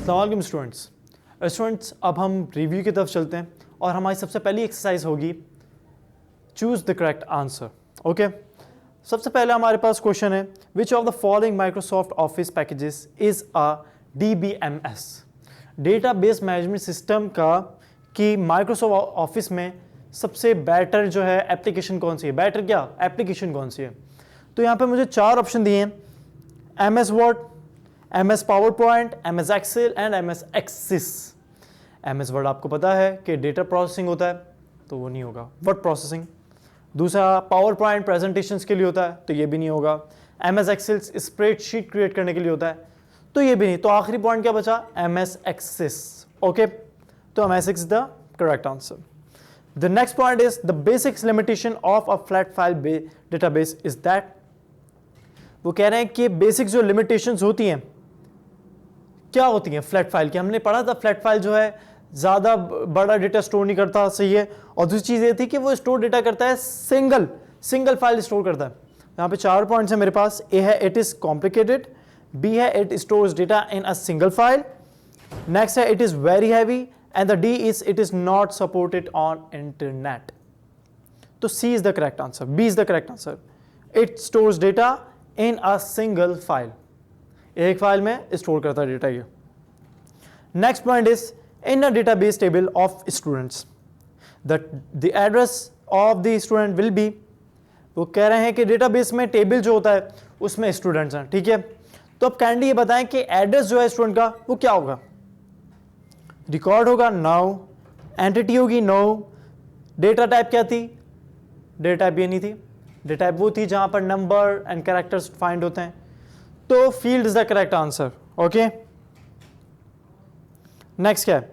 अस्सलाम वालेकुम स्टूडेंट्स, अब हम रिव्यू की तरफ चलते हैं और हमारी सबसे पहली एक्सरसाइज होगी choose the correct answer. Okay, सबसे पहले हमारे पास क्वेश्चन है, which of the following Microsoft office packages is a DBMS, database management system का कि माइक्रोसॉफ्ट ऑफिस में सबसे बेटर जो है एप्लीकेशन कौन सी है, बेटर क्या एप्लीकेशन कौन सी है। तो यहाँ पे मुझे 4 ऑप्शन दिए हैं, MS Word, MS PowerPoint, MS Excel and MS Access. MS Word आपको पता है कि डेटा प्रोसेसिंग होता है, तो वो नहीं होगा, वर्ड प्रोसेसिंग। दूसरा पावर पॉइंट प्रेजेंटेशन के लिए होता है, तो ये भी नहीं होगा। MS एक्सेल स्प्रेडशीट क्रिएट करने के लिए होता है, तो ये भी नहीं। तो आखिरी पॉइंट क्या बचा, MS एक्सिस। ओके, तो MS axis the correct answer. The next point is the basics limitation of a flat file database is that. वो कह रहे हैं कि बेसिक जो लिमिटेशंस होती हैं क्या होती हैं फ्लैट फाइल की। हमने पढ़ा था फ्लैट फाइल जो है ज़्यादा बड़ा डेटा स्टोर नहीं करता, सही है। और दूसरी चीज़ ये थी कि वो स्टोर डेटा करता है सिंगल फाइल स्टोर करता है। यहाँ पे 4 पॉइंट्स हैं मेरे पास। ए है इट इज़ कॉम्प्लिकेटेड, बी है it stores data in a single file, next है it is very heavy and the D is it is not supported on internet. तो C is the correct answer, B is the correct answer. It stores data in a single file, एक file में store करता है data ये। Next point is in a database table of students the address of the student will be. वो कह रहे हैं कि डेटाबेस में टेबल जो होता है उसमें स्टूडेंट्स हैं, ठीक है। तो अब काइंडली ये बताएं कि एड्रेस जो है स्टूडेंट का वो क्या होगा। रिकॉर्ड होगा, नो। एंटिटी होगी, नो। डेटा टाइप क्या थी, डेटा टाइप ये नहीं थी। डेटा टाइप वो थी जहां पर नंबर एंड कैरेक्टर्स फाइंड होते हैं। तो field is the correct answer. Okay, next क्या है,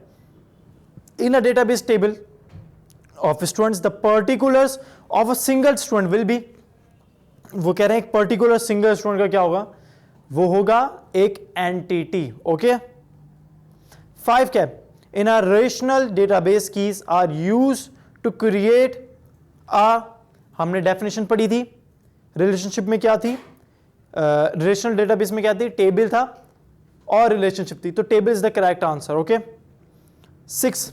in a database table of students the particulars of a single student will be. वो कह रहे हैं एक पर्टिकुलर सिंगल स्टूडेंट का क्या होगा, वो होगा एक एंटिटी। ओके, 5 क्या है, in a relational database keys are use to create a, हमने डेफिनेशन पढ़ी थी, रिलेशनशिप में क्या थी, रिलेशनल डेटाबेस में क्या थी, टेबल था और रिलेशनशिप थी। तो table is the correct answer. Okay, 6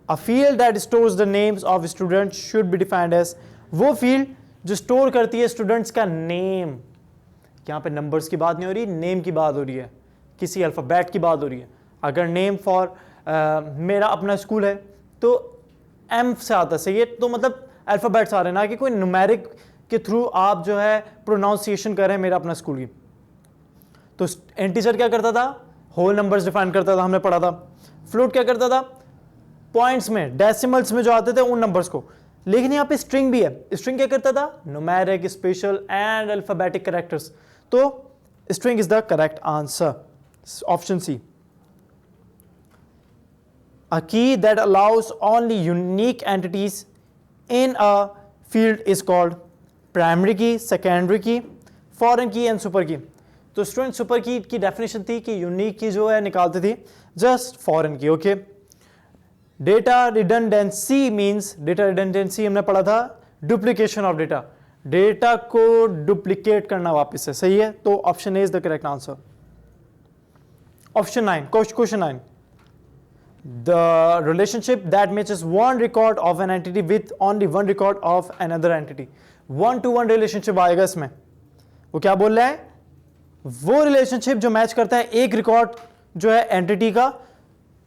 a field that stores the names of students should be defined as. वो फील्ड जो स्टोर करती है स्टूडेंट्स का नेम। यहां पे नंबर्स की बात नहीं हो रही, नेम की बात हो रही है, किसी अल्फाबेट की बात हो रही है। अगर नेम फॉर मेरा अपना स्कूल है तो M से आता सही है, तो मतलब अल्फाबेट्स आ रहे हैं, ना कि कोई न्यूमेरिक के थ्रू आप जो है प्रोनाउंसिएशन कर रहे हैं मेरा अपना स्कूल की। तो इंटीजर क्या करता था, होल नंबर्स डिफाइन करता था, हमने पढ़ा था। फ्लोट क्या करता था, पॉइंट्स में डेसिमल्स में जो आते थे उन नंबर्स को। लेकिन यहाँ पे स्ट्रिंग भी है, स्ट्रिंग क्या करता था, numeric, special and alphabetic characters. तो string is the correct answer, option C. A key that allows only unique entities in a field is called primary key, secondary key, foreign key and super key. तो student super की definition थी कि unique की जो है निकालती थी just foreign की। Okay, data redundancy means, data redundancy हमने पढ़ा था डुप्लीकेशन ऑफ डेटा, डेटा को डुप्लीकेट करना वापस से, सही है। तो option A is the correct answer. Option 9, question 9, the relationship that matches one record of an entity with only one record of another entity, 1-to-1 relationship आएगा इसमें। वो क्या बोल रहा है, वो रिलेशनशिप जो मैच करता है एक रिकॉर्ड जो है एंटिटी का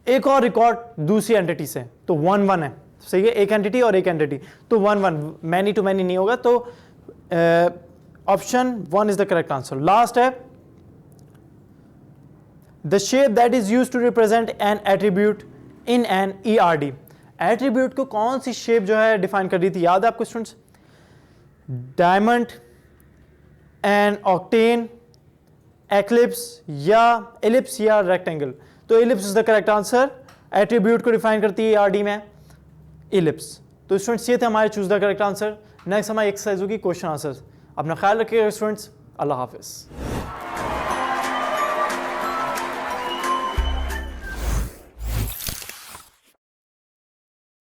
एक और रिकॉर्ड दूसरी एंटिटी से, तो 1-1 है, सही है। एक एंटिटी और एक एंटिटी, तो 1-1, मैनी टू मैनी नहीं होगा। तो option 1 is the correct answer. Last है, the shape that is used to represent an attribute in an ERD। Attribute को कौन सी शेप जो है डिफाइन कर रही थी, याद है आपको students, diamond and octane, eclipse या एलिप्स या रेक्टेंगल। तो ellipse is the correct answer. Attribute को डिफाइन करती है ERD में एलिप्स। तो स्टूडेंट्स ये थे हमारे choose the correct answer. Next हमारी एक्सरसाइज होगी क्वेश्चन आंसर। अपना ख्याल रखिएगा स्टूडेंट्स, अल्लाह हाफिज।